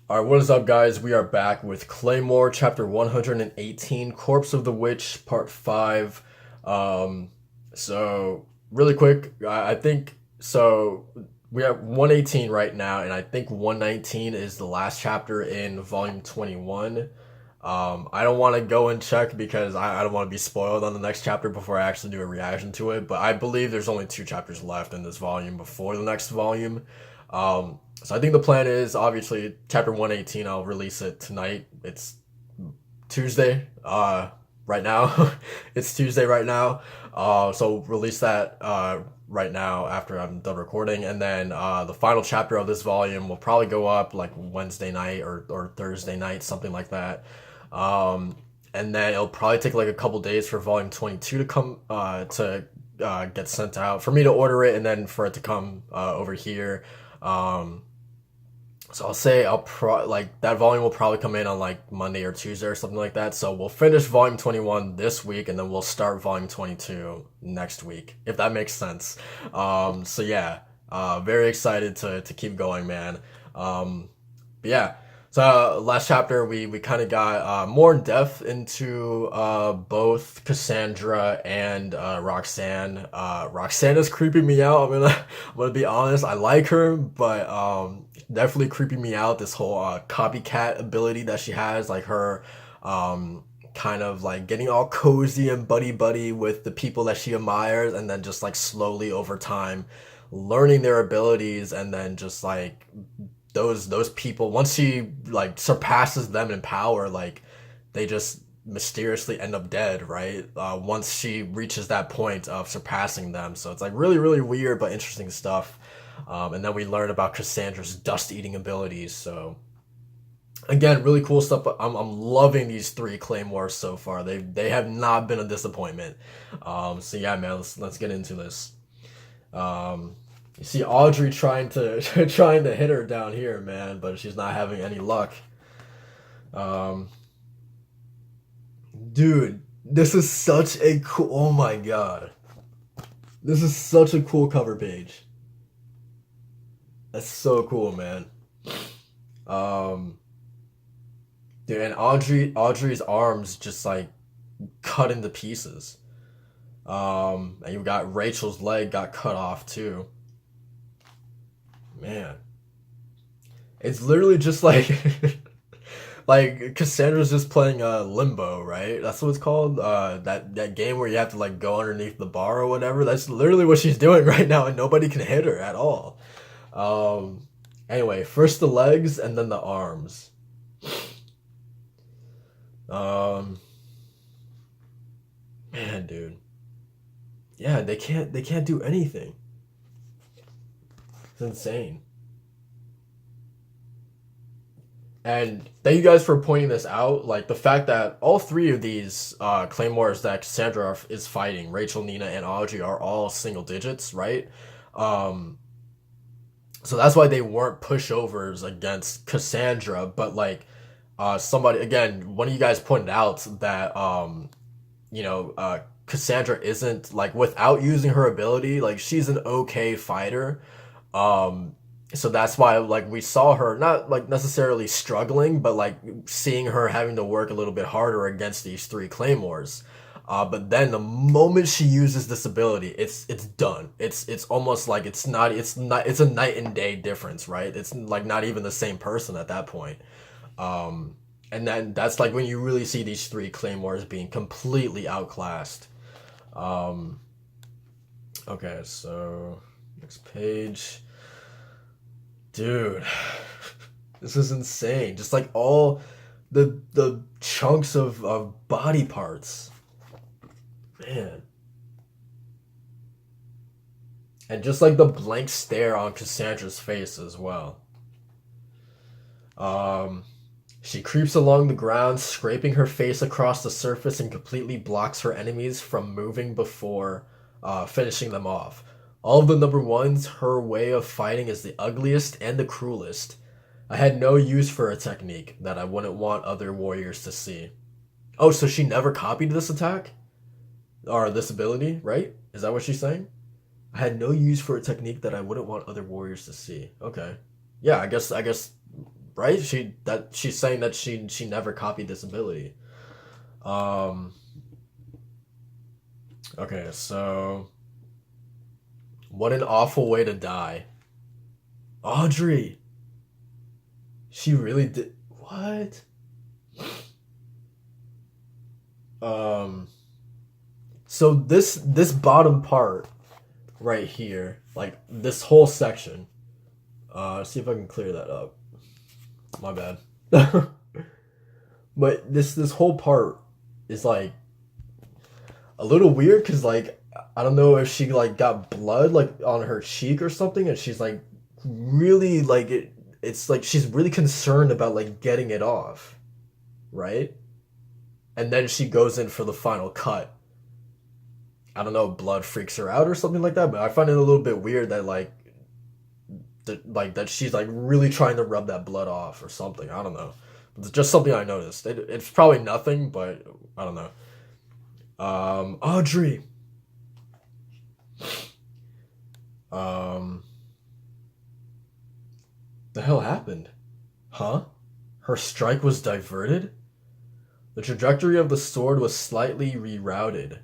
All right, what is up, guys? We are back with Claymore, chapter 118, Corpse of the Witch, part 5. Um, really quick, I think so. We have 118 right now, and I think 119 is the last chapter in volume 21. I don't want to go and check because I don't want to be spoiled on the next chapter before I actually do a reaction to it, but I believe there's only two chapters left in this volume before the next volume. So I think the plan is obviously chapter 118. I'll release it tonight. It's Tuesday. Right now, it's Tuesday right now. So release that right now after I'm done recording, and then the final chapter of this volume will probably go up like Wednesday night or Thursday night, something like that. Um, and then it'll probably take like a couple days for volume 22 to come get sent out for me to order it, and then for it to come over here. Um, so I'll say like that volume will probably come in on like Monday or Tuesday or something like that. So we'll finish volume 21 this week, and then we'll start volume 22 next week, if that makes sense. So yeah, very excited to keep going, man. But yeah, so last chapter we kind of got more in depth into both Cassandra and Roxanne. Roxanne is creeping me out. I'm gonna be honest. I like her, but definitely creeping me out. This whole copycat ability that she has, like her kind of like getting all cozy and buddy buddy with the people that she admires, and then just like slowly over time learning their abilities, and then just like those people, once she like surpasses them in power, like they just mysteriously end up dead, right? Once she reaches that point of surpassing them. So it's like really really weird but interesting stuff. And then we learn about Cassandra's dust eating abilities. So again, really cool stuff. But I'm loving these three Claymores so far. They have not been a disappointment. So yeah, man, let's get into this. Um, you see Audrey trying to trying to hit her down here, man, but she's not having any luck. Um, Dude, this is such a cool. Oh my god, this is such a cool cover page. That's so cool, man. Um, Dude, and Audrey's arms just like cut into pieces. And you got Rachel's leg got cut off too. Man, it's literally just like like Cassandra's just playing Limbo, right? That's what it's called. That game where you have to like go underneath the bar or whatever. That's literally what she's doing right now, and nobody can hit her at all. Um, anyway, first the legs and then the arms. Um, Man, dude, yeah, they can't do anything. It's insane. And thank you guys for pointing this out. Like the fact that all three of these claymores that Cassandra is fighting, Rachel, Nina, and Audrey, are all single digits, right? Um, so that's why they weren't pushovers against Cassandra. But like somebody again, one of you guys pointed out that Cassandra isn't like, without using her ability, like she's an okay fighter. Um, so that's why like we saw her not like necessarily struggling, but like seeing her having to work a little bit harder against these three claymores. But then the moment she uses this ability, it's done. It's almost like it's a night and day difference, right? It's like not even the same person at that point. Um, and then that's like when you really see these three claymores being completely outclassed. Um, okay, so next page. Dude, this is insane. Just like all the chunks of body parts. Man. And just like the blank stare on Cassandra's face as well. Um, she creeps along the ground, scraping her face across the surface, and completely blocks her enemies from moving before finishing them off. All of the number ones, her way of fighting is the ugliest and the cruelest. I had no use for a technique that I wouldn't want other warriors to see. Oh, so she never copied this attack? Or this ability, right? Is that what she's saying? I had no use for a technique that I wouldn't want other warriors to see. Okay. Yeah, I guess right? She's saying that she never copied this ability. Um, okay, so what an awful way to die. Audrey, she really did what? Um, so this bottom part right here, like this whole section. See if I can clear that up. My bad. But this whole part is like a little weird because like I don't know if she like got blood like on her cheek or something, and she's like really like it's like she's really concerned about like getting it off, right? And then she goes in for the final cut. I don't know, blood freaks her out or something like that, but I find it a little bit weird that like that she's like really trying to rub that blood off or something. I don't know. It's just something I noticed. It's probably nothing, but I don't know. Audrey. Um, the hell happened? Huh? Her strike was diverted? The trajectory of the sword was slightly rerouted.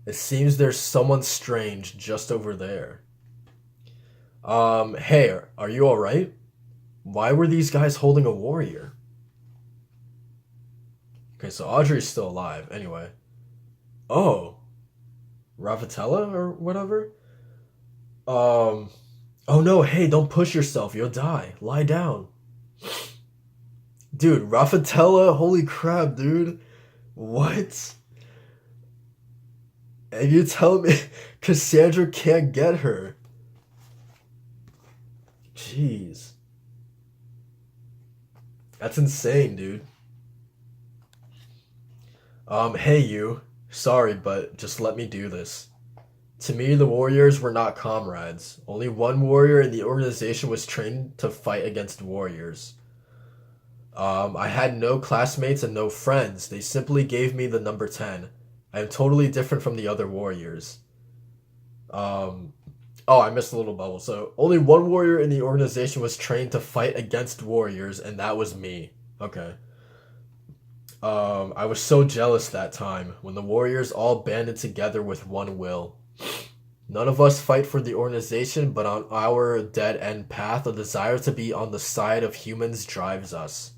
It seems there's someone strange just over there. Hey, are you alright? Why were these guys holding a warrior? Okay, so Audrey's still alive, anyway. Oh, Rafatella or whatever? Um, oh no, hey, don't push yourself, you'll die. Lie down. Dude, Rafatella, holy crap, dude. What? And you're telling me Cassandra can't get her? Jeez. That's insane, dude. Hey you. Sorry, but just let me do this. To me, the warriors were not comrades. Only one warrior in the organization was trained to fight against warriors. I had no classmates and no friends. They simply gave me the number 10. I am totally different from the other warriors. Um, oh, I missed a little bubble. So, only one warrior in the organization was trained to fight against warriors, and that was me. Okay. I was so jealous that time when the warriors all banded together with one will. None of us fight for the organization, but on our dead end path, a desire to be on the side of humans drives us.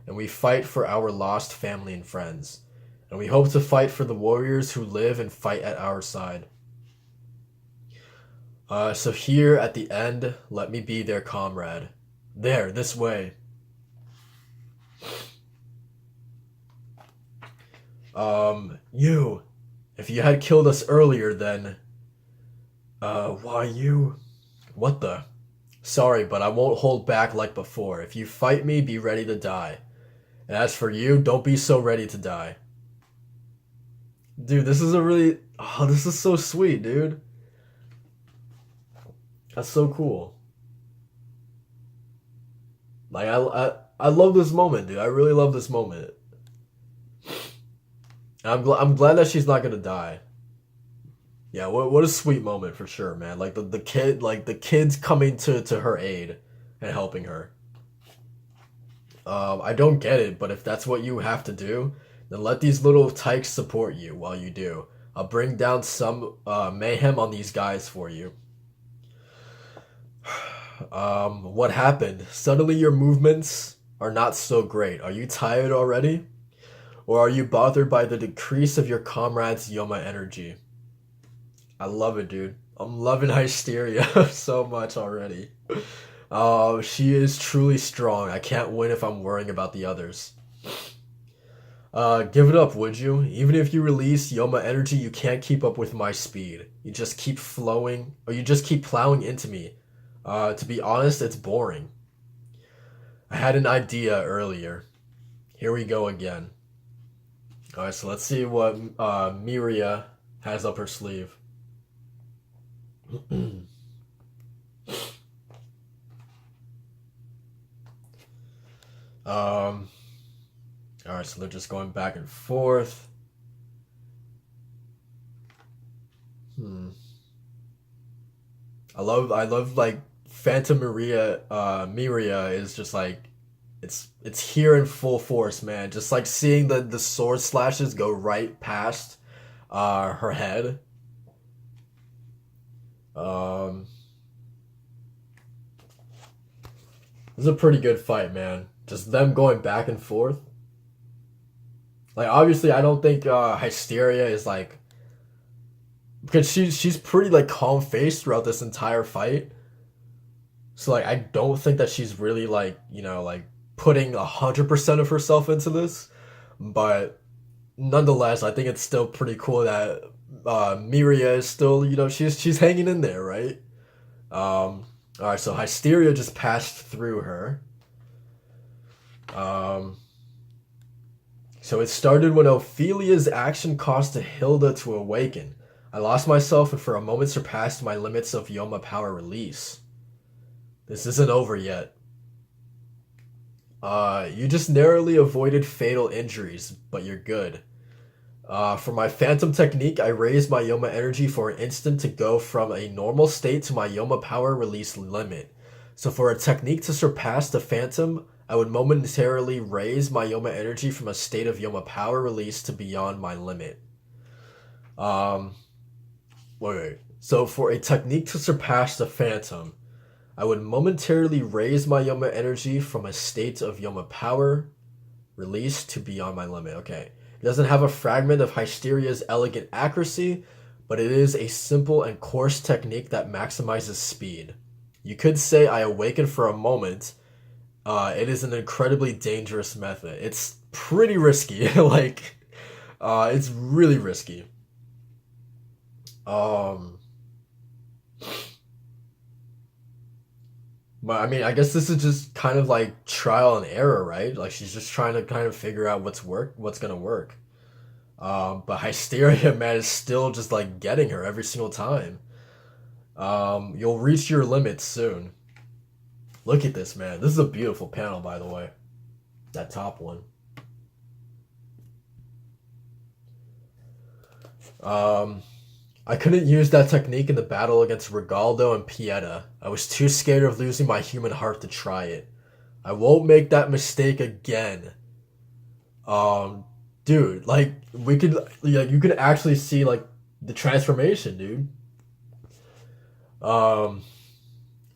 And we fight for our lost family and friends. And we hope to fight for the warriors who live and fight at our side. So here at the end, let me be their comrade. There, this way. You. If you had killed us earlier, then... why you? What the? Sorry, but I won't hold back like before. If you fight me, be ready to die. And as for you, don't be so ready to die. Dude, this is a really... Oh, this is so sweet, dude. That's so cool. Like, I love this moment, dude. I really love this moment. And I'm glad that she's not gonna die. Yeah, what a sweet moment for sure, man. Like the kids coming to her aid and helping her. I don't get it, but if that's what you have to do, then let these little tykes support you while you do. I'll bring down some mayhem on these guys for you. What happened? Suddenly your movements are not so great. Are you tired already? Or are you bothered by the decrease of your comrade's Yoma energy? I love it, dude. I'm loving Hysteria so much already. She is truly strong. I can't win if I'm worrying about the others. Give it up, would you? Even if you release Yoma energy, you can't keep up with my speed. You just keep flowing, or you just keep plowing into me. To be honest, it's boring. I had an idea earlier. Here we go again. Alright, so let's see what Miria has up her sleeve. Alright, so they're just going back and forth. I love like Phantom Miria is just like It's here in full force, man. Just like seeing the sword slashes go right past her head. Um, this is a pretty good fight, man. Just them going back and forth. Like obviously, I don't think Hysteria is like because she's pretty like calm faced throughout this entire fight. So like I don't think that she's really like like putting 100% of herself into this, but nonetheless, I think it's still pretty cool that Miria is still she's hanging in there, right? All right, so Hysteria just passed through her. Um, so it started when Ophelia's action caused Hilda to awaken. I lost myself and for a moment surpassed my limits of Yoma power release. This isn't over yet. You just narrowly avoided fatal injuries, but you're good. For my Phantom technique, I raised my Yoma energy for an instant to go from a normal state to my Yoma power release limit. So for a technique to surpass the Phantom, I would momentarily raise my Yoma energy from a state of Yoma power release to beyond my limit. Um, wait. So for a technique to surpass the Phantom, I would momentarily raise my Yoma energy from a state of Yoma power release to beyond my limit. Okay. It doesn't have a fragment of Hysteria's elegant accuracy, but it is a simple and coarse technique that maximizes speed. You could say I awaken for a moment. It is an incredibly dangerous method. It's pretty risky. It's really risky. Um, but I mean, I guess this is just kind of like trial and error, right? Like she's just trying to kind of figure out what's gonna work. But Hysteria, man, is still just like getting her every single time. You'll reach your limits soon. Look at this, man. This is a beautiful panel, by the way. That top one. Um, I couldn't use that technique in the battle against Regaldo and Pieta. I was too scared of losing my human heart to try it. I won't make that mistake again. Um, dude, like you could actually see like the transformation, dude. Um,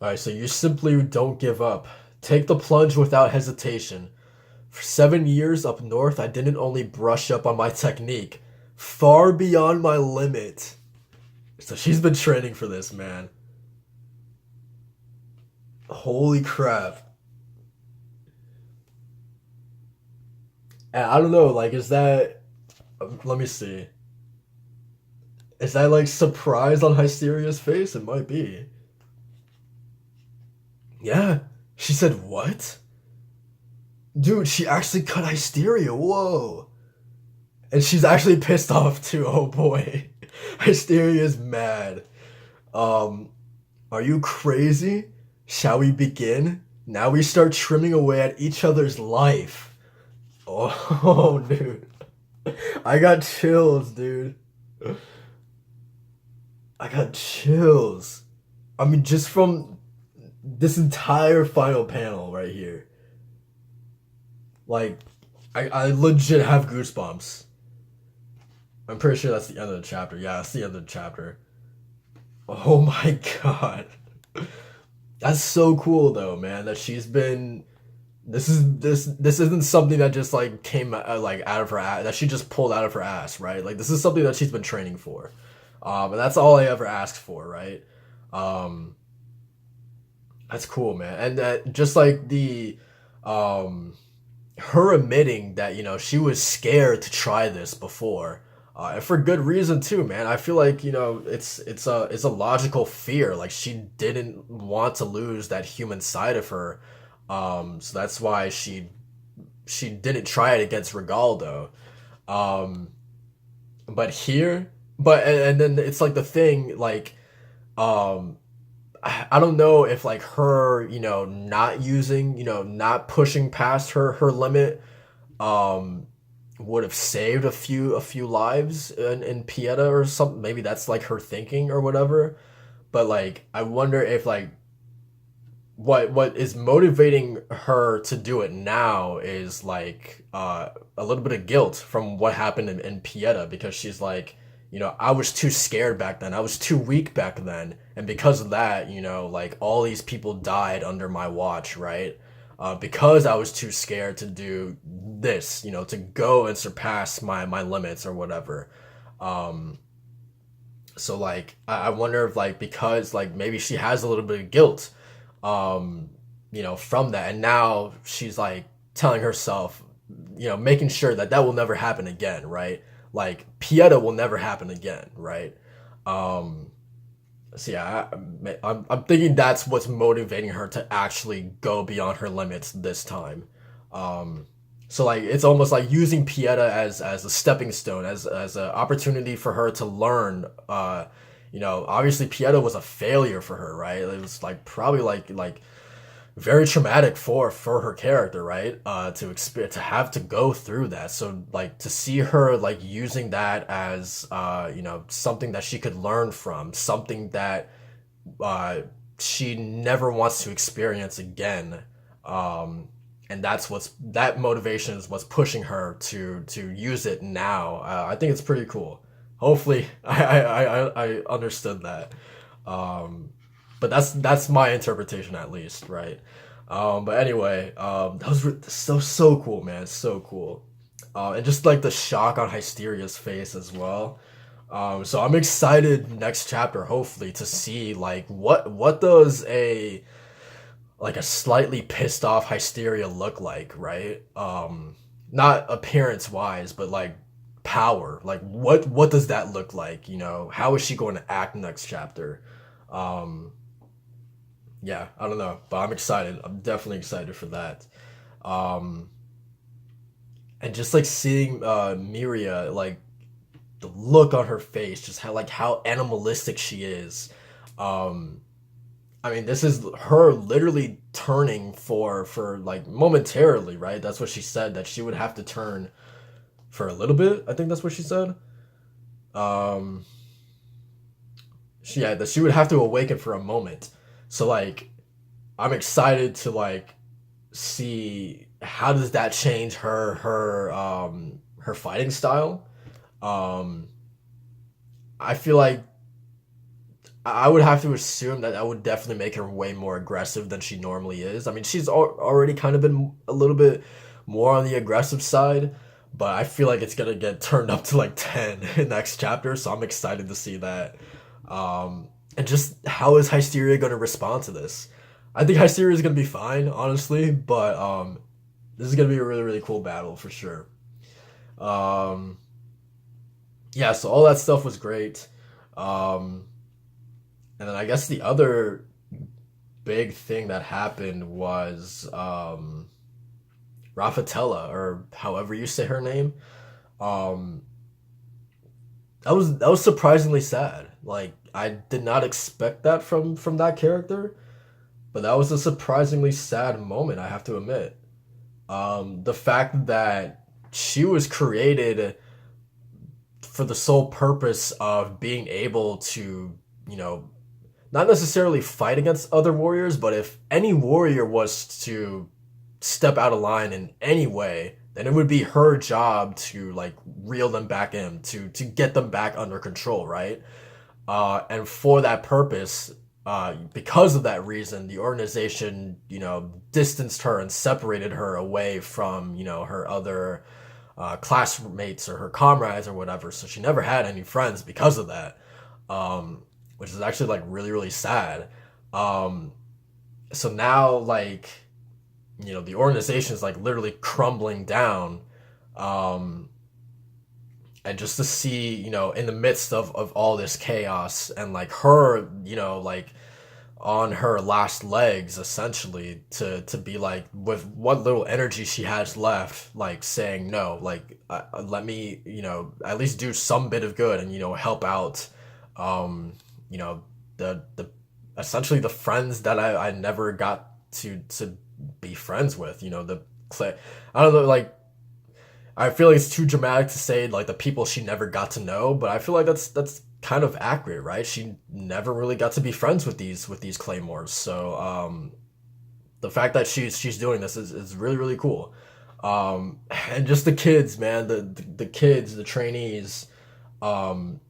all right, so you simply don't give up. Take the plunge without hesitation. For 7 years up north, I didn't only brush up on my technique, far beyond my limit. So she's been training for this, man. Holy crap. And I don't know, like, is that. Let me see. Is that, like, surprise on Hysteria's face? It might be. Yeah. She said, what? Dude, she actually cut Hysteria. Whoa. And she's actually pissed off, too. Oh, boy. Hysteria's mad. Um, are you crazy? Shall we begin? Now we start trimming away at each other's life. Oh, dude. I got chills, dude. I got chills. I mean, just from this entire final panel right here. Like, I legit have goosebumps. I'm pretty sure that's the end of the chapter. Yeah, that's the end of the chapter. Oh my god. That's so cool though, man, that she's been this isn't something that just like came like out of her ass that she just pulled out of her ass, right? Like this is something that she's been training for. And that's all I ever asked for, right? Um that's cool, man. And that just like the um her admitting that she was scared to try this before, and for good reason too, man. I feel like it's a logical fear. Like she didn't want to lose that human side of her, so that's why she didn't try it against Regaldo. Um, but here, and then it's like the thing, like um, I don't know if like her, not using, not pushing past her limit, um, would have saved a few lives in Pieta or something. Maybe that's like her thinking or whatever. But like, I wonder if like what is motivating her to do it now is like a little bit of guilt from what happened in Pieta, because she's like, I was too scared back then. I was too weak back then, and because of that, like all these people died under my watch, right? Because I was too scared to do this, to go and surpass my limits or whatever. Um, so like I wonder if like because like maybe she has a little bit of guilt, um, from that, and now she's like telling herself, making sure that that will never happen again, right? Like Pieta will never happen again, right? Um, so yeah, I'm thinking that's what's motivating her to actually go beyond her limits this time. Um, so like it's almost like using Pieta as a stepping stone, as an opportunity for her to learn. Obviously Pieta was a failure for her, right? It was like probably like very traumatic for her character, right? To experience, to have to go through that. So like to see her like using that as something that she could learn from, something that uh she never wants to experience again. Um, and that motivation is what's pushing her to use it now. I think it's pretty cool. Hopefully, I understood that. Um, but that's my interpretation at least, right? But anyway, that was so cool, man. So cool. And just like the shock on Hysteria's face as well. So I'm excited next chapter, hopefully, to see like what does a slightly pissed off Hysteria look like, right? Not appearance wise, but like power. Like what does that look like? How is she going to act next chapter? Um, yeah, I don't know, but I'm excited. I'm definitely excited for that. Um, and just like seeing Miria, like the look on her face, just how animalistic she is. Um, I mean, this is her literally turning for like momentarily, right? That's what she said, that she would have to turn for a little bit. I think that's what she said. Um, that she would have to awaken for a moment. So like, I'm excited to like see how does that change her fighting style. Um, I feel like I would have to assume that that would definitely make her way more aggressive than she normally is. I mean, she's already kind of been a little bit more on the aggressive side, but I feel like it's gonna get turned up to like 10 in next chapter, so I'm excited to see that. And just how is Hysteria gonna respond to this? I think Hysteria is gonna be fine, honestly, but this is gonna be a really really cool battle for sure. Um, yeah, so all that stuff was great. Um, and then I guess the other big thing that happened was Raffatella, or however you say her name. Um, that was surprisingly sad. Like I did not expect that from that character, but that was a surprisingly sad moment, I have to admit. The fact that she was created for the sole purpose of being able to, you know, not necessarily fight against other warriors, but if any warrior was to step out of line in any way, then it would be her job to like reel them back in, to get them back under control, right? And for that purpose, because of that reason, the organization, distanced her and separated her away from, her other classmates or her comrades or whatever. So she never had any friends because of that, which is actually like really, really sad. Um, so now, like, the organization is like literally crumbling down. Um, and just to see, in the midst of all this chaos and like her, like on her last legs essentially to be like with what little energy she has left, like saying no, like let me, at least do some bit of good and help out, um you know the essentially the friends that I never got to be friends with, the clay. I don't know, like I feel like it's too dramatic to say like the people she never got to know, but I feel like that's kind of accurate, right? She never really got to be friends with these claymores. So the fact that she's doing this is really really cool. And just the kids, man, the kids, the trainees, um,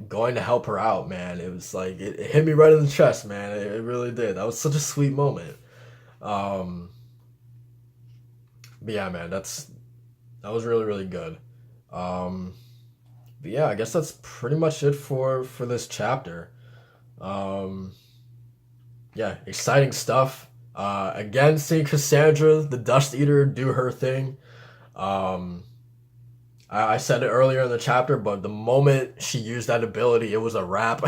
going to help her out, man. It was like it hit me right in the chest, man. It really did. That was such a sweet moment. Um, but yeah, man, that was really really good. Um, but yeah, I guess that's pretty much it for this chapter. Um, yeah, exciting stuff. Again, seeing Cassandra, the Dust Eater, do her thing. Um, I said it earlier in the chapter, but the moment she used that ability, it was a wrap.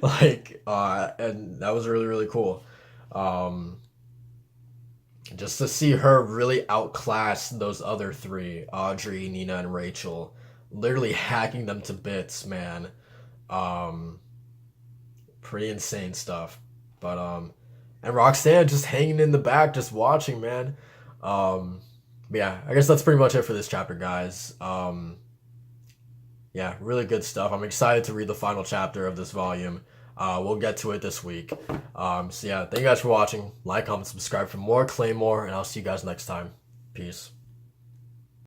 And that was really really cool. Um, just to see her really outclass those other three, Audrey, Nina, and Rachel, literally hacking them to bits, man. Um, Pretty insane stuff. And Roxanne just hanging in the back, just watching, man. Um, but yeah, I guess that's pretty much it for this chapter, guys. Yeah, really good stuff. I'm excited to read the final chapter of this volume. We'll get to it this week. So yeah, thank you guys for watching. Like, comment, subscribe for more Claymore, and I'll see you guys next time. Peace.